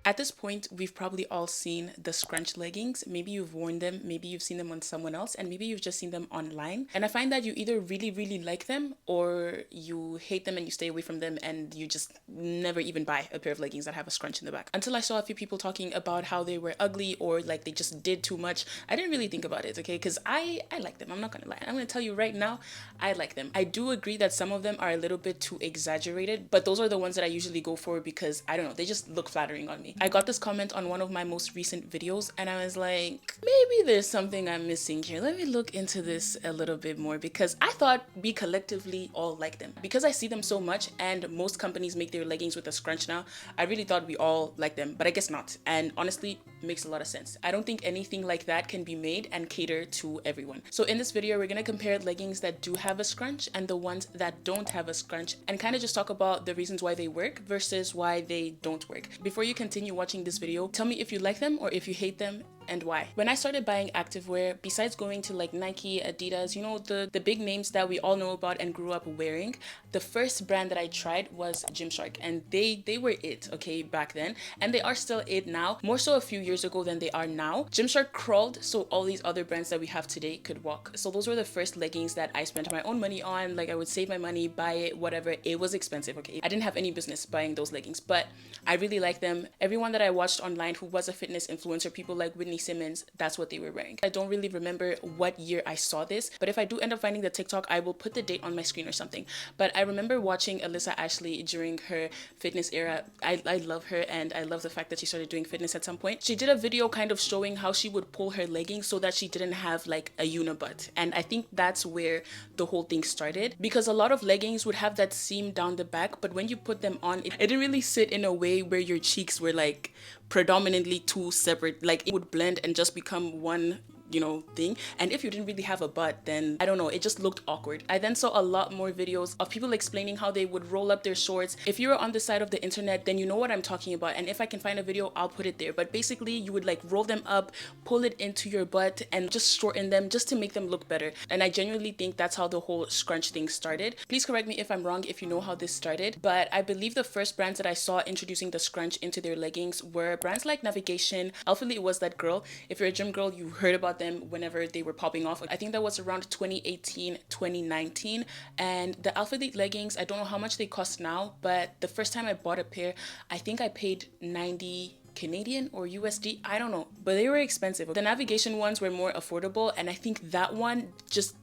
At this point, we've probably all seen the scrunch leggings. Maybe you've worn them, maybe you've seen them on someone else, and maybe you've just seen them online. And I find that you either really, really like them or you hate them and you stay away from them and you just never even buy a pair of leggings that have a scrunch in the back. Until I saw a few people talking about how they were ugly or like they just did too much, I didn't really think about it, okay? Because I like them. I'm not gonna lie. I'm gonna tell you right now, I like them. I do agree that some of them are a little bit too exaggerated, but those are the ones that I usually go for because I don't know, they just look flattering on me. I got this comment on one of my most recent videos and I was like, maybe there's something I'm missing here. Let me look into this a little bit more because I thought we collectively all like them. Because I see them so much and most companies make their leggings with a scrunch now, I really thought we all like them, but I guess not. And honestly, makes a lot of sense. I don't think anything like that can be made and cater to everyone. So in this video, we're gonna compare leggings that do have a scrunch and the ones that don't have a scrunch and kind of just talk about the reasons why they work versus why they don't work. Before you continue watching this video, tell me if you like them or if you hate them and why. When I started buying activewear, besides going to like Nike, Adidas, you know, the big names that we all know about and grew up wearing, the first brand that I tried was Gymshark, and they were it, okay, back then, and they are still it now, more so a few years ago than they are now. Gymshark crawled so all these other brands that we have today could walk. So those were the first leggings that I spent my own money on. Like I would save my money, buy it, whatever. It was expensive, okay? I didn't have any business buying those leggings, but I really like them. Everyone that I watched online who was a fitness influencer, people like Whitney Simmons, that's what they were wearing. I don't really remember what year I saw this, but if I do end up finding the TikTok, I will put the date on my screen or something. But I remember watching Alyssa Ashley during her fitness era. I love her and I love the fact that she started doing fitness at some point. She did a video kind of showing how she would pull her leggings so that she didn't have like a unibutt. And I think that's where the whole thing started, because a lot of leggings would have that seam down the back, but when you put them on, it didn't really sit in a way where your cheeks were like predominantly two separate, like it would blend and just become one, you know, thing. And if you didn't really have a butt, then I don't know, it just looked awkward. I then saw a lot more videos of people explaining how they would roll up their shorts. If you're on the side of the internet, then you know what I'm talking about, and if I can find a video, I'll put it there. But basically you would like roll them up, pull it into your butt and just shorten them just to make them look better. And I genuinely think that's how the whole scrunch thing started. Please correct me if I'm wrong if you know how this started, but I believe the first brands that I saw introducing the scrunch into their leggings were brands like Navigation. Alphalete was that girl. If you're a gym girl, you heard about them whenever they were popping off. I think that was around 2018, 2019. And the Alphalete leggings, I don't know how much they cost now, but the first time I bought a pair, I think I paid 90 Canadian or USD, I don't know, but they were expensive. The Navigation ones were more affordable, and I think that one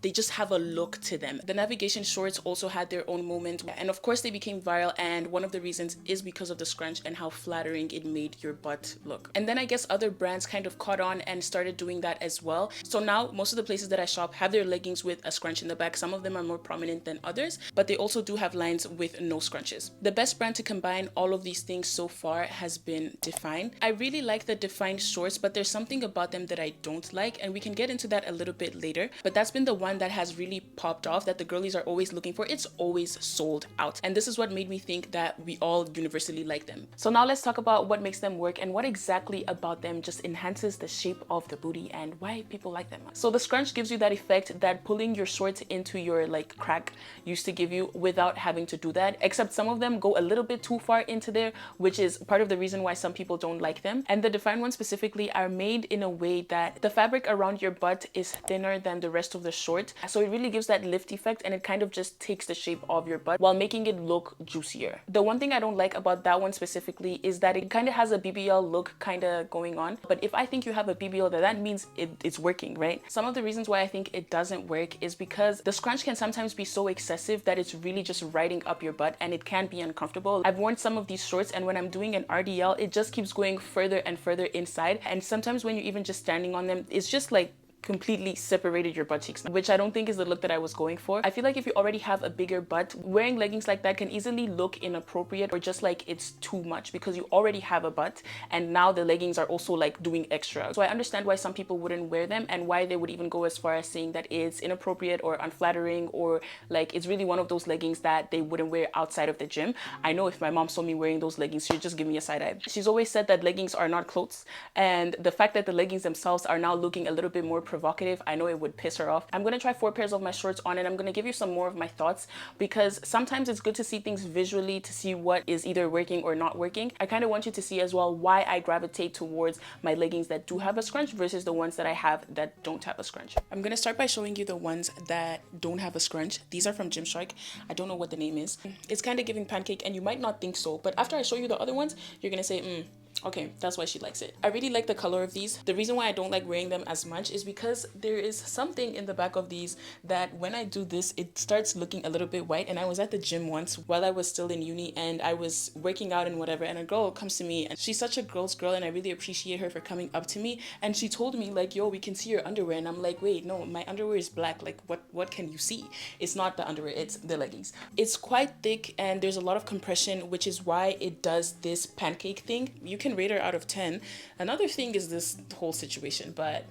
they just have a look to them. The Navigation shorts also had their own moment, and of course they became viral, and one of the reasons is because of the scrunch and how flattering it made your butt look. And then I guess other brands kind of caught on and started doing that as well. So now most of the places that I shop have their leggings with a scrunch in the back. Some of them are more prominent than others, but they also do have lines with no scrunches. The best brand to combine all of these things so far has been Define. I really like the Define shorts, but there's something about them that I don't like, and we can get into that a little bit later. But that's been the one that has really popped off, that the girlies are always looking for. It's always sold out, and this is what made me think that we all universally like them. So now let's talk about what makes them work and what exactly about them just enhances the shape of the booty and why people like them. So the scrunch gives you that effect that pulling your shorts into your like crack used to give you without having to do that, except some of them go a little bit too far into there, which is part of the reason why some people don't like them. And the Define ones specifically are made in a way that the fabric around your butt is thinner than the rest of the short, so it really gives that lift effect, and it kind of just takes the shape of your butt while making it look juicier. The one thing I don't like about that one specifically is that it kind of has a BBL look kind of going on, but if I think you have a BBL, then that means it's working, right? Some of the reasons why I think it doesn't work is because the scrunch can sometimes be so excessive that it's really just riding up your butt, and it can be uncomfortable. I've worn some of these shorts, and when I'm doing an RDL, it just keeps going further and further inside, and sometimes when you're even just standing on them, it's just like completely separated your butt cheeks, which I don't think is the look that I was going for. I feel like if you already have a bigger butt, wearing leggings like that can easily look inappropriate or just like it's too much because you already have a butt and now the leggings are also like doing extra. So I understand why some people wouldn't wear them and why they would even go as far as saying that it's inappropriate or unflattering, or like it's really one of those leggings that they wouldn't wear outside of the gym. I know if my mom saw me wearing those leggings, she'd just give me a side eye. She's always said that leggings are not clothes, and the fact that the leggings themselves are now looking a little bit more provocative, I know it would piss her off. I'm gonna try 4 pairs of my shorts on and I'm gonna give you some more of my thoughts, because sometimes it's good to see things visually to see what is either working or not working. I kind of want you to see as well why I gravitate towards my leggings that do have a scrunch versus the ones that I have that don't have a scrunch. I'm gonna start by showing you the ones that don't have a scrunch. These are from Gymshark. I don't know what the name is. It's kind of giving pancake and you might not think so, but after I show you the other ones, you're gonna say, okay, that's why she likes it. I really like the color of these. The reason why I don't like wearing them as much is because there is something in the back of these that when I do this, it starts looking a little bit white. And I was at the gym once while I was still in uni and I was working out and whatever, and a girl comes to me and she's such a girl's girl and I really appreciate her for coming up to me. And she told me like, yo, we can see your underwear. And I'm like, wait, no, my underwear is black. Like what can you see? It's not the underwear, it's the leggings. It's quite thick and there's a lot of compression, which is why it does this pancake thing. You can rate her out of 10. Another thing is this whole situation, but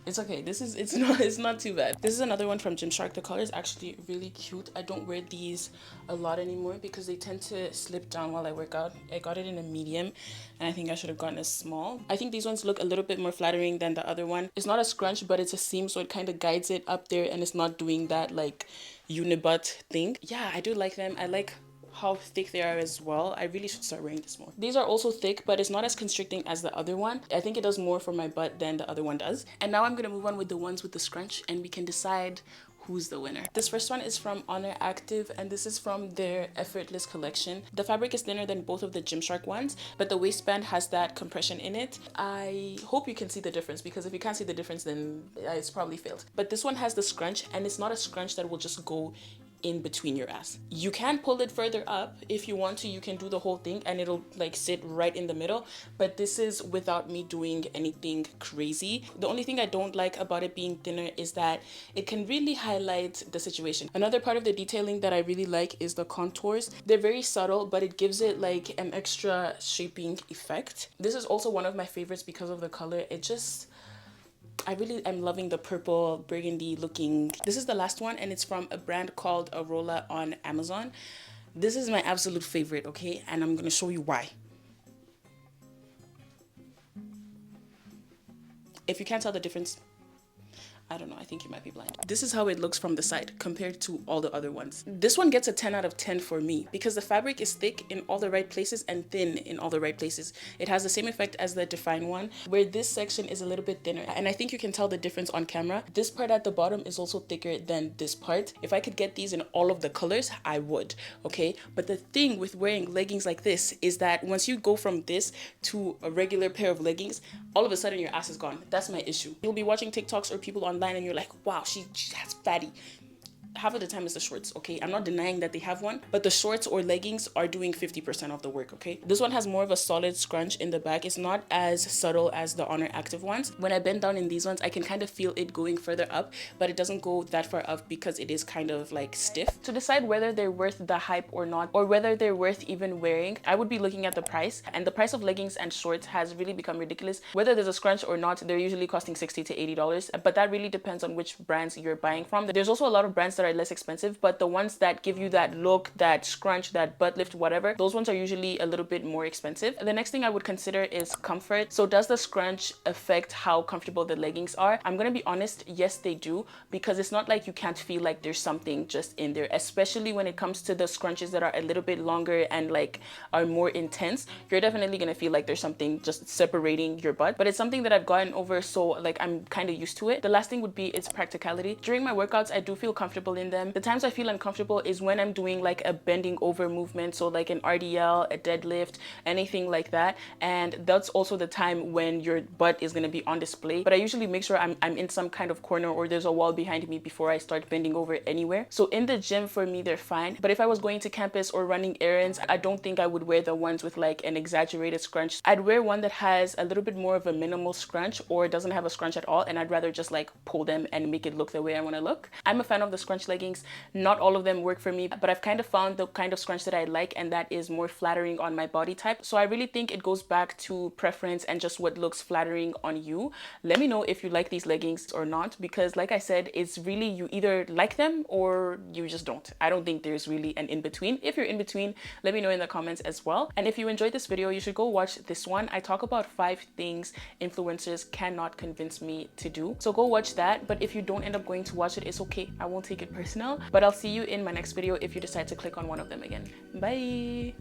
it's okay. It's not too bad. This is another one from Gymshark. The color is actually really cute. I don't wear these a lot anymore because they tend to slip down while I work out. I got it in a medium and I think I should have gotten a small. I think these ones look a little bit more flattering than the other one. It's not a scrunch, but it's a seam, so it kind of guides it up there and it's not doing that like unibutt thing. Yeah, I do like them. I like how thick they are as well. I really should start wearing this more. These are also thick, but it's not as constricting as the other one. I think it does more for my butt than the other one does. And now I'm gonna move on with the ones with the scrunch and we can decide who's the winner. This first one is from Honor Active and this is from their Effortless collection. The fabric is thinner than both of the Gymshark ones, but the waistband has that compression in it. I hope you can see the difference, because if you can't see the difference, then it's probably failed. But this one has the scrunch and it's not a scrunch that will just go in between your ass. You can pull it further up if you want to. You can do the whole thing and it'll like sit right in the middle, but this is without me doing anything crazy. The only thing I don't like about it being thinner is that it can really highlight the situation. Another part of the detailing that I really like is the contours. They're very subtle, but it gives it like an extra shaping effect. This is also one of my favorites because of the color. I really am loving the purple burgundy looking. This is the last one and it's from a brand called Arola on Amazon. This is my absolute favorite, okay? And I'm gonna show you why. If you can't tell the difference, I don't know, I think you might be blind. This is how it looks from the side compared to all the other ones. This one gets a 10 out of 10 for me because the fabric is thick in all the right places and thin in all the right places. It has the same effect as the Define one, where this section is a little bit thinner. And I think you can tell the difference on camera. This part at the bottom is also thicker than this part. If I could get these in all of the colors, I would, okay? But the thing with wearing leggings like this is that once you go from this to a regular pair of leggings, all of a sudden your ass is gone. That's my issue. You'll be watching TikToks or people online and you're like, wow, she has fatty. Half of the time it's the shorts, okay? I'm not denying that they have one, but the shorts or leggings are doing 50% of the work, okay? This one has more of a solid scrunch in the back. It's not as subtle as the Honor Active ones. When I bend down in these ones, I can kind of feel it going further up, but it doesn't go that far up because it is kind of like stiff. To decide whether they're worth the hype or not, or whether they're worth even wearing, I would be looking at the price. And the price of leggings and shorts has really become ridiculous. Whether there's a scrunch or not, they're usually costing $60 to $80, but that really depends on which brands you're buying from. There's also a lot of brands that are less expensive, but the ones that give you that look, that scrunch, that butt lift, whatever, those ones are usually a little bit more expensive. The next thing I would consider is comfort. So does the scrunch affect how comfortable the leggings are? I'm gonna be honest, yes they do, because it's not like you can't feel like there's something just in there, especially when it comes to the scrunches that are a little bit longer and like are more intense. You're definitely gonna feel like there's something just separating your butt, but it's something that I've gotten over, so like I'm kind of used to it. The last thing would be its practicality. During my workouts, I do feel comfortable uncomfortable in them. The times I feel uncomfortable is when I'm doing like a bending over movement, so like an RDL, a deadlift, anything like that. And that's also the time when your butt is going to be on display. But I usually make sure I'm in some kind of corner or there's a wall behind me before I start bending over anywhere. So in the gym, for me, they're fine. But if I was going to campus or running errands, I don't think I would wear the ones with like an exaggerated scrunch. I'd wear one that has a little bit more of a minimal scrunch or doesn't have a scrunch at all, and I'd rather just like pull them and make it look the way I want to look. I'm a fan of the scrunch leggings. Not all of them work for me, but I've kind of found the kind of scrunch that I like, and that is more flattering on my body type. So I really think it goes back to preference and just what looks flattering on you. Let me know if you like these leggings or not, because like I said, it's really, you either like them or you just don't. I don't think there's really an in-between. If you're in between, let me know in the comments as well. And if you enjoyed this video, you should go watch this one. I talk about 5 things influencers cannot convince me to do. So go watch that. But if you don't end up going to watch it, it's okay. I won't take it personal. But I'll see you in my next video if you decide to click on one of them again. Bye.